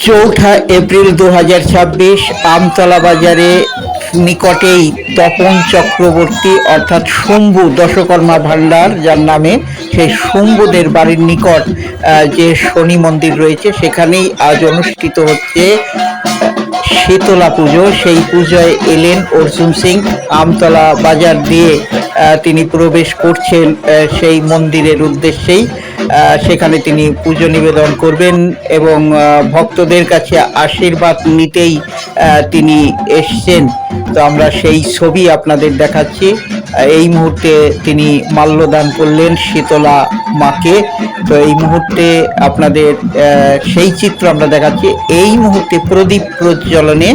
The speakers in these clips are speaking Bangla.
চৌঠা এপ্রিল 2026 আমতলা বাজারে নিকটেই তপন চক্রবর্তী অর্থাৎ শম্ভু দশকর্মা ভান্ডার যার নামে সেই শম্ভুদের বাড়ির নিকট যে শনি মন্দির রয়েছে সেখানেই আজ অনুষ্ঠিত হচ্ছে শীতলা পুজো। সেই পুজোয় এলেন অর্জুন সিং। আমতলা বাজার দিয়ে তিনি প্রবেশ করছেন সেই মন্দিরের উদ্দেশ্যেই। সেখানে তিনি পুজো নিবেদন করবেন এবং ভক্তদের কাছে আশীর্বাদ নিতেই তিনি এসছেন। তো আমরা সেই ছবি আপনাদের দেখাচ্ছি। এই মুহূর্তে তিনি মাল্যদান করলেন শীতলা মাকে। তো এই মুহূর্তে আপনাদের সেই চিত্র আমরা দেখাচ্ছি। এই মুহূর্তে প্রদীপ প্রজ্বলনে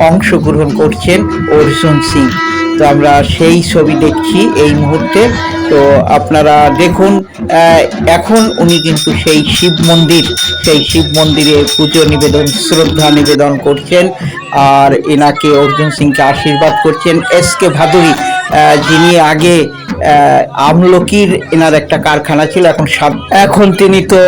অংশগ্রহণ করছেন অর্জুন সিং। তো আমরা সেই ছবি দেখছি এই মুহূর্তে। তো আপনারা দেখুন, এখন উনি কিন্তু সেই শিব মন্দিরে পুজো নিবেদন, শ্রদ্ধা নিবেদন করছেন আর এনাকে অর্জুন সিংকে আশীর্বাদ করছেন। এসকে ভাদুরী, যিনি আগে আমলকির এনার একটা কারখানা ছিল, এখন তিনি তো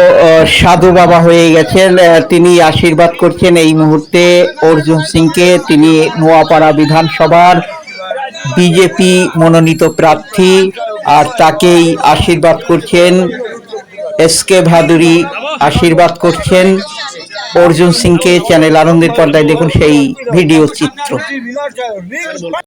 সাধু বাবা হয়ে গেছেন। তিনি আশীর্বাদ করছেন এই মুহূর্তে অর্জুন সিংকে। তিনি নোয়াপাড়া বিধানসভার বিজেপি মনোনীত প্রার্থী আর তাকেই আশীর্বাদ করছেন। এসকে ভাদুরী আশীর্বাদ করছেন অর্জুন সিংকে। চ্যানেল আনন্দের পর্দায় দেখুন সেই ভিডিও চিত্র।